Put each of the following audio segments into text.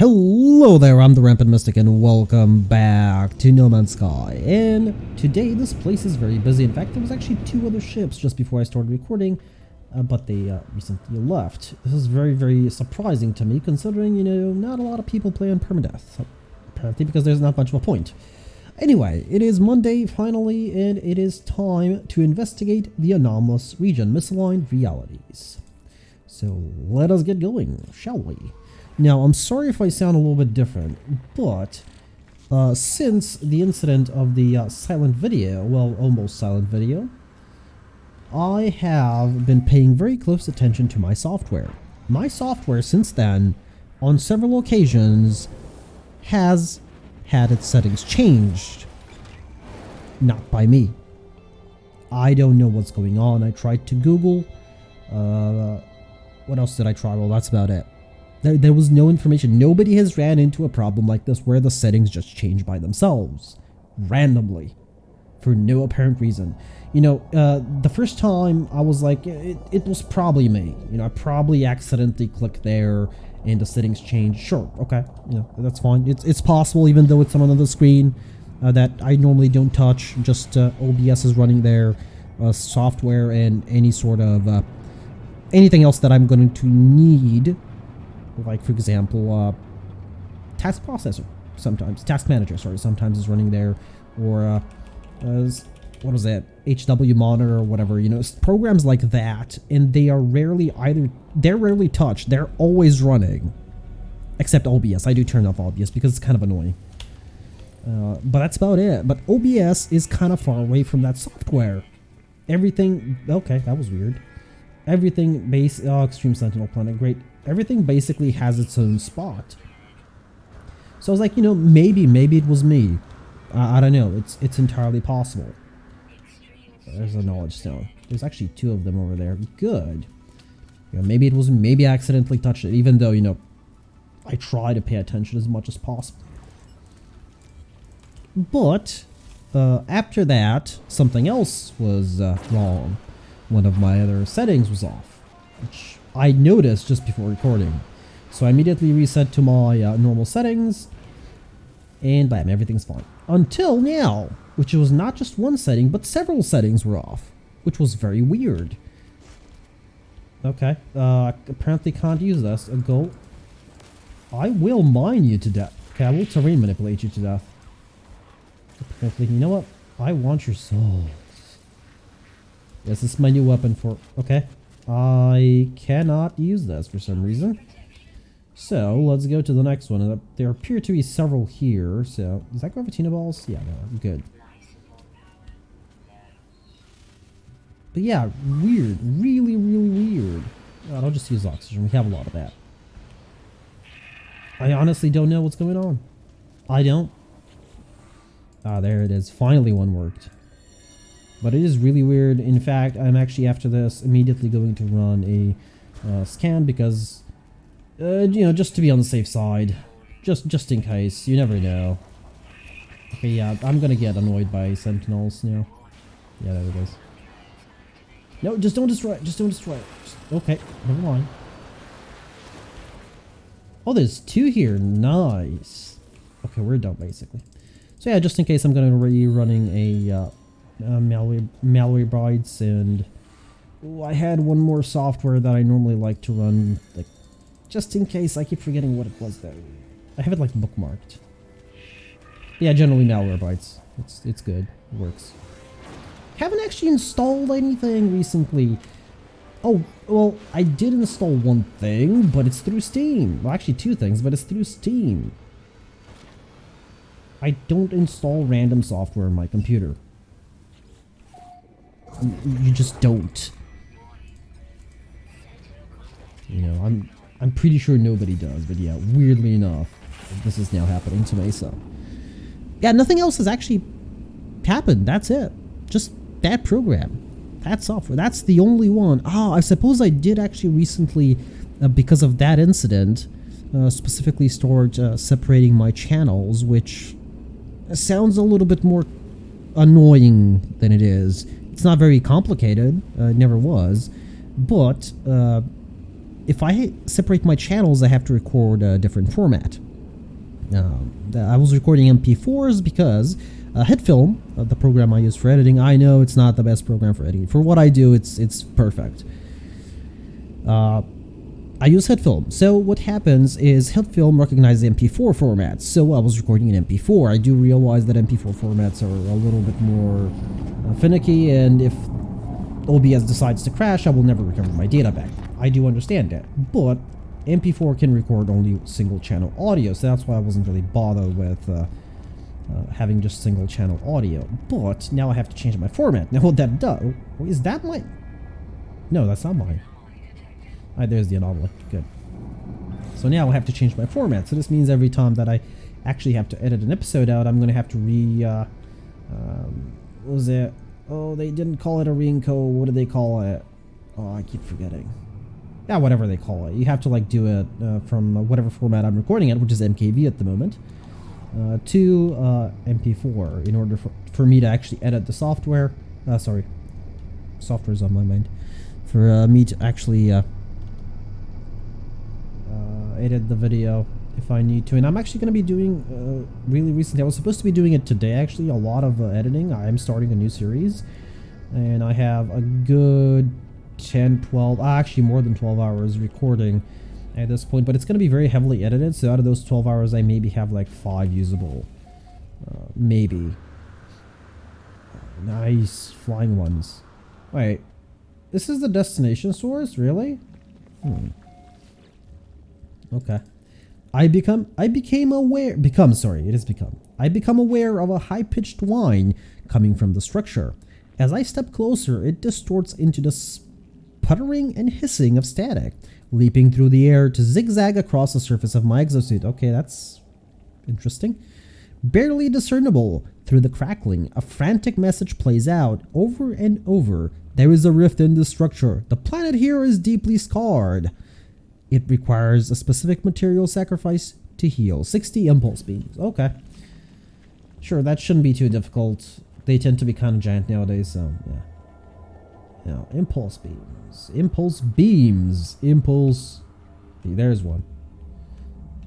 Hello there, I'm the Rampant Mystic and welcome back to No Man's Sky. And today this place is very busy. In fact, there was actually two other ships just before I started recording, but they recently left. This is very surprising to me considering, you know, not a lot of people play on Permadeath. Apparently because there's not much of a point. Anyway, it is Monday finally and it is time to investigate the anomalous region, misaligned realities. So let us get going, shall we? Now, I'm sorry if I sound a little bit different, but since the incident of the silent video, well, almost silent video, I have been paying very close attention to my software. My software since then, on several occasions, has had its settings changed. Not by me. I don't know what's going on. I tried to Google. What else did I try? Well, that's about it. There was no information. Nobody has ran into a problem like this where the settings just change by themselves. Randomly. For no apparent reason. You know, the first time I was like, it was probably me. You know, I probably accidentally clicked there and the settings changed. Sure, okay. You know, that's fine. It's possible even though it's on another screen that I normally don't touch. Just OBS is running there. Software and any sort of anything else that I'm going to need. Like, for example, task processor sometimes, task manager, sorry, sometimes is running there, or what is that, HW monitor or whatever, you know, programs like that, and they are rarely they're rarely touched, they're always running, except OBS. I do turn off OBS because it's kind of annoying, but that's about it. But OBS is kind of far away from that software. Everything, okay, that was weird. Everything Extreme Sentinel Planet, great. Everything basically has its own spot. So I was like, you know, maybe it was me. I don't know. It's entirely possible. There's a knowledge stone. There's actually two of them over there. Good. You know, maybe it was, maybe I accidentally touched it, even though, you know, I try to pay attention as much as possible. But after that, something else was wrong. One of my other settings was off, which I noticed just before recording. So I immediately reset to my normal settings, and bam, everything's fine. Until now, which was not just one setting, but several settings were off, which was very weird. Okay, apparently can't use this. Go. I will mine you to death. Okay, I will terrain manipulate you to death. Apparently, you know what? I want your soul. Yes, this is my new weapon for... Okay. I cannot use this for some reason. So, let's go to the next one. There appear to be several here. So, is that Gravitino balls? Yeah, no, good. But yeah, weird. Really weird. I'll just use oxygen. We have a lot of that. I honestly don't know what's going on. I don't. Ah, there it is. Finally one worked. But it is really weird. In fact, I'm actually after this immediately going to run a scan because, you know, just to be on the safe side, just in case. You never know. Okay, yeah, I'm gonna get annoyed by sentinels now. Yeah, there it is. No, just don't destroy it. Just don't destroy it. Okay, never mind. Oh, there's two here. Nice. Okay, we're done basically. So yeah, just in case, I'm gonna be running a Malwarebytes, and I had one more software that I normally like to run, like, just in case. I keep forgetting what it was though. I have it like bookmarked. Yeah, generally Malwarebytes. It's good. It works. Haven't actually installed anything recently. Oh, well, I did install one thing, but it's through Steam. Well, actually two things, but it's through Steam. I don't install random software on my computer. You just don't. You know, I'm pretty sure nobody does, but yeah, weirdly enough, this is now happening to me, so. Yeah, nothing else has actually happened. That's it. Just that program. That software. That's the only one. Ah, I suppose I did actually recently, because of that incident, specifically start separating my channels, which sounds a little bit more annoying than it is. It's not very complicated, it never was, but if I separate my channels, I have to record a different format. I was recording MP4s because HitFilm, the program I use for editing, I know it's not the best program for editing. For what I do, it's perfect. I use HitFilm. So what happens is HitFilm recognizes MP4 formats. So I was recording in MP4. I do realize that MP4 formats are a little bit more finicky, and if OBS decides to crash, I will never recover my data back. I do understand that, but MP4 can record only single channel audio, so that's why I wasn't really bothered with having just single channel audio. But now I have to change my format. Now what that does, is that mine? No, that's not mine. Alright, there's the anomaly. Good. So now I have to change my format. So this means every time that I actually have to edit an episode out, I'm going to have to what was it? Oh, they didn't call it a re-encode. What do they call it? Oh, I keep forgetting. Yeah, whatever they call it. You have to like do it from whatever format I'm recording it, which is MKV at the moment, to MP4 in order for me to actually edit the software. Sorry. Software's on my mind. For me to actually edit the video if I need to. And I'm actually going to be doing really recently, I was supposed to be doing it today actually, a lot of editing. I am starting a new series and I have a good 10, 12, actually more than 12 hours recording at this point, but it's going to be very heavily edited. So out of those 12 hours I maybe have like 5 usable, maybe. Nice flying ones. Wait, this is the destination source, really? Okay. I become aware of a high-pitched whine coming from the structure. As I step closer, it distorts into the sputtering and hissing of static, leaping through the air to zigzag across the surface of my exosuit. Okay, that's interesting. Barely discernible through the crackling, a frantic message plays out over and over. There is a rift in the structure. The planet here is deeply scarred. It requires a specific material sacrifice to heal. 60 impulse beams. Okay. Sure, that shouldn't be too difficult. They tend to be kind of giant nowadays, so yeah. Now, impulse beams. Impulse beams. Impulse. There's one.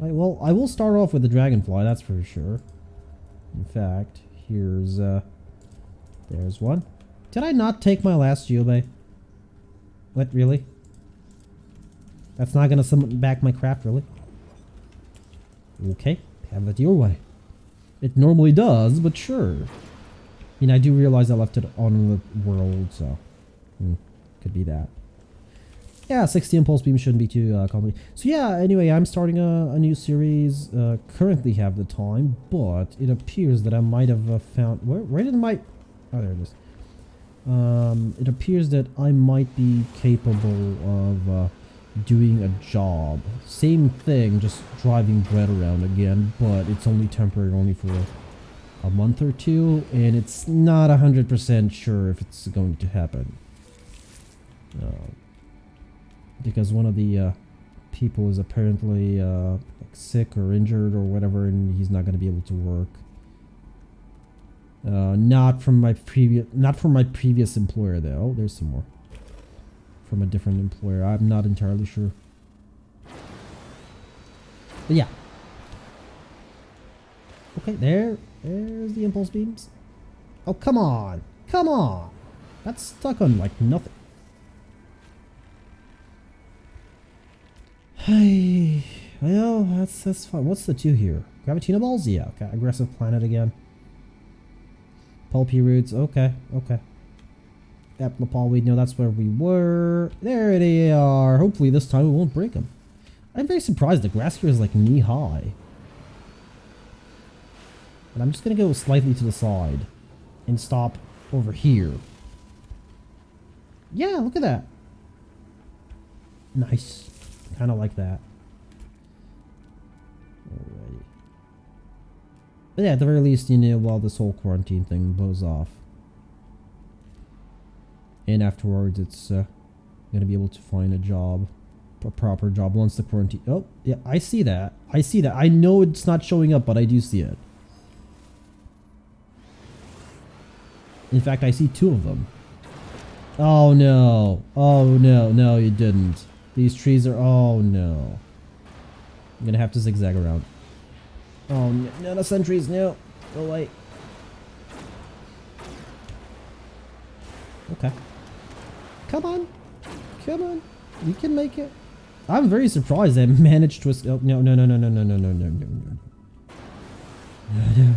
I will start off with the dragonfly, that's for sure. In fact, here's there's one. Did I not take my last geobay? What, really? That's not gonna summon back my craft, really? Okay, have it your way. It normally does, but sure. I mean, I do realize I left it on the world, so could be that. Yeah, 60 impulse beam shouldn't be too complicated. So yeah, anyway, I'm starting a new series. Currently have the time, but it appears that I might have found... Where did my... Oh, there it is. It appears that I might be capable of doing a job. Same thing, just driving bread around again, but it's only temporary, only for a month or two, and it's not 100% sure if it's going to happen. Because one of the people is apparently like sick or injured or whatever, and he's not going to be able to work. Not from my previous employer though. Oh, there's some more from a different employer. I'm not entirely sure. But yeah. Okay, there's the impulse beams. Oh, come on. Come on. That's stuck on like nothing. Hey, well, that's fine. What's the 2 here? Gravitina balls? Yeah, okay. Aggressive planet again. Pulpy roots. Okay, okay. Aplepalweed. No, that's where we were. There they are. Hopefully this time we won't break them. I'm very surprised. The grass here is like knee high. But I'm just going to go slightly to the side and stop over here. Yeah, look at that. Nice. Kind of like that. Alrighty. But yeah, at the very least, you know, while this whole quarantine thing blows off. And afterwards, it's going to be able to find a job. A proper job once the quarantine... Oh, yeah, I see that. I see that. I know it's not showing up, but I do see it. In fact, I see 2 of them. Oh, no. Oh, no. No, you didn't. These trees are... Oh, no. I'm going to have to zigzag around. Oh, no, the sentries, no. Go away. Okay. Come on. Come on. You can make it. I'm very surprised I managed to... Oh, no, no, no, no, no, no, no, no, no, no, no.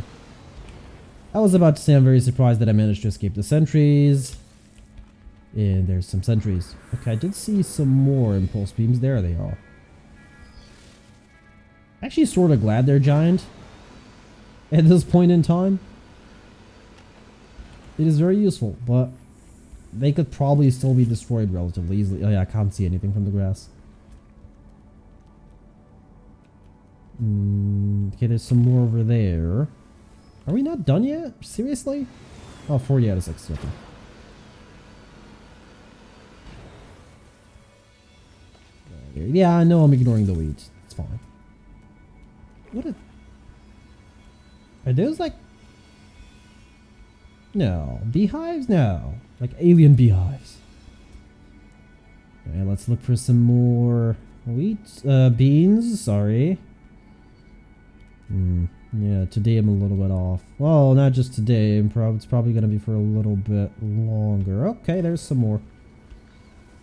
I was about to say I'm very surprised that I managed to escape the sentries. And there's some sentries. Okay, I did see some more impulse beams. There they are. Actually sort of glad they're giant. At this point in time. It is very useful, but they could probably still be destroyed relatively easily. Oh yeah, I can't see anything from the grass. Okay, there's some more over there. Are we not done yet? Seriously? Oh, 40 out of 60. Okay. Yeah, I know I'm ignoring the weeds. It's fine. Are those like... No. Beehives? No. Like alien beehives. Okay, let's look for some more wheat. Beans. Sorry. Yeah, today I'm a little bit off. Well, not just today. It's probably going to be for a little bit longer. Okay, there's some more.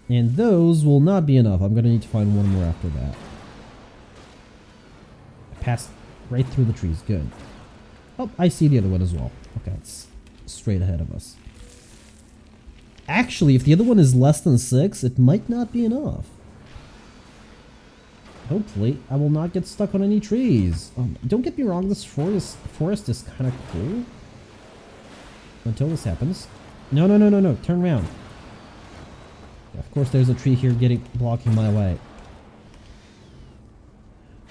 And those will not be enough. I'm going to need to find one more after that. I passed right through the trees. Good. Oh, I see the other one as well. Okay, it's straight ahead of us. Actually, if the other one is less than 6, it might not be enough. Hopefully, I will not get stuck on any trees. Don't get me wrong, this forest is kind of cool. Until this happens. No, no, no, no, no. Turn around. Yeah, of course, there's a tree here blocking my way.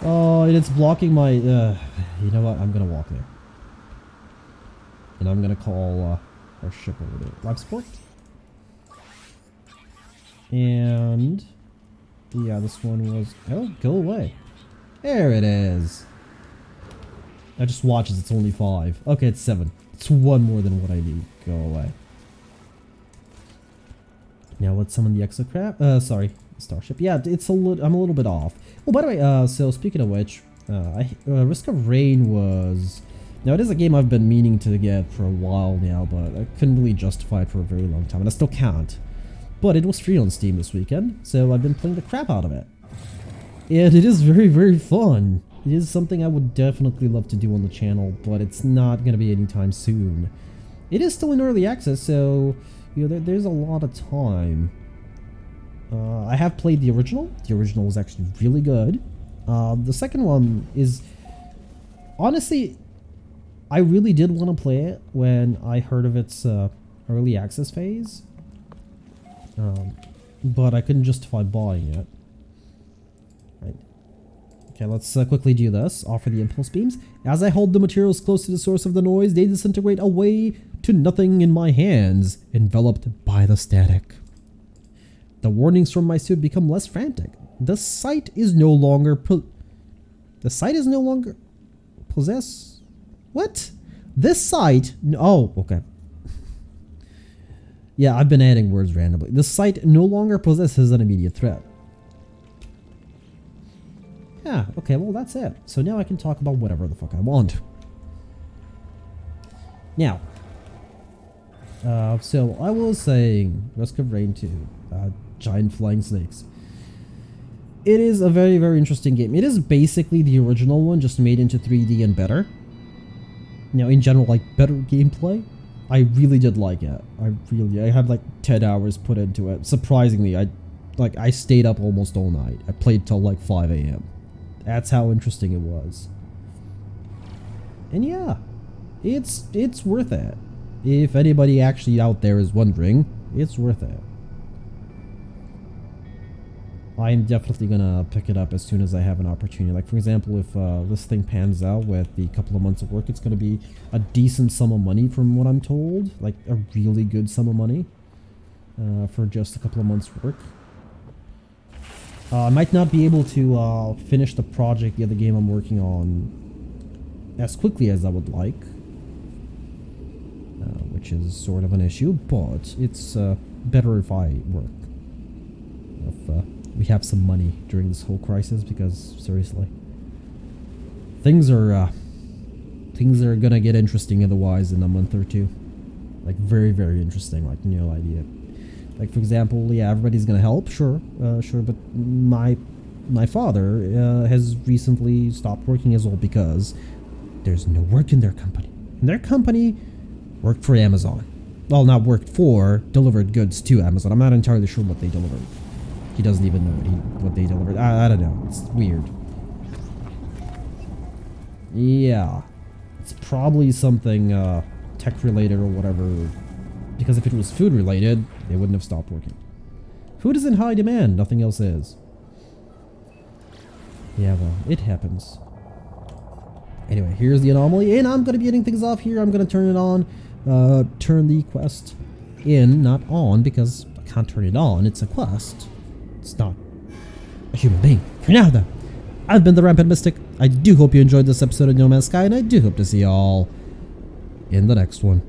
Oh, it's blocking my... you know what? I'm going to walk there. And I'm going to call our ship over there. Life support. And... yeah, this one was... oh, go away. There it is. I just watch as it's only 5. Okay, it's 7. It's 1 more than what I need. Go away. Now let's summon the exocraft. Sorry, starship. Yeah, it's a little... I'm a little bit off. Oh, by the way, so speaking of which, Risk of Rain was... now, it is a game I've been meaning to get for a while now, but I couldn't really justify it for a very long time, and I still can't. But it was free on Steam this weekend, so I've been playing the crap out of it. And it is very, very fun. It is something I would definitely love to do on the channel, but it's not going to be anytime soon. It is still in early access, so you know there's a lot of time. I have played the original. The original was actually really good. The second one is... honestly, I really did want to play it when I heard of its early access phase. But I couldn't justify buying it. Right. Okay, let's quickly do this. Offer the impulse beams. As I hold the materials close to the source of the noise, they disintegrate away to nothing in my hands, enveloped by the static. The warnings from my suit become less frantic. The sight is no longer possess. What? This sight? Oh, okay. Yeah, I've been adding words randomly. The site no longer possesses an immediate threat. Yeah, okay, well that's it. So now I can talk about whatever the fuck I want. Now, so I was saying Risk of Rain 2, giant flying snakes. It is a very, very interesting game. It is basically the original one, just made into 3D and better. Now, in general, like, better gameplay. I really did like it. I had like 10 hours put into it. Surprisingly, I stayed up almost all night. I played till like 5 AM. That's how interesting it was. And yeah, it's worth it. If anybody actually out there is wondering, it's worth it. I'm definitely gonna pick it up as soon as I have an opportunity. Like, for example, if this thing pans out with the couple of months of work, it's gonna be a decent sum of money from what I'm told. Like, a really good sum of money for just a couple of months work. I might not be able to finish the project, the other game I'm working on, as quickly as I would like. Which is sort of an issue, but it's better if I work. If we have some money during this whole crisis, because seriously, things are things are gonna get interesting otherwise in a month or two. Like very, very interesting, like no idea. Like for example, yeah, everybody's gonna help, sure, but my father has recently stopped working as well because there's no work in their company. And their company worked for Amazon. Well, not worked for, delivered goods to Amazon. I'm not entirely sure what they delivered. He doesn't even know what they delivered. I don't know. It's weird. Yeah. It's probably something tech related or whatever. Because if it was food related, they wouldn't have stopped working. Food is in high demand. Nothing else is. Yeah, well, it happens. Anyway, here's the anomaly, and I'm going to be ending things off here. I'm going to turn it on, turn the quest in, not on, because I can't turn it on. It's a quest. It's not a human being. For now, though, I've been the Rampant Mystic. I do hope you enjoyed this episode of No Man's Sky, and I do hope to see you all in the next one.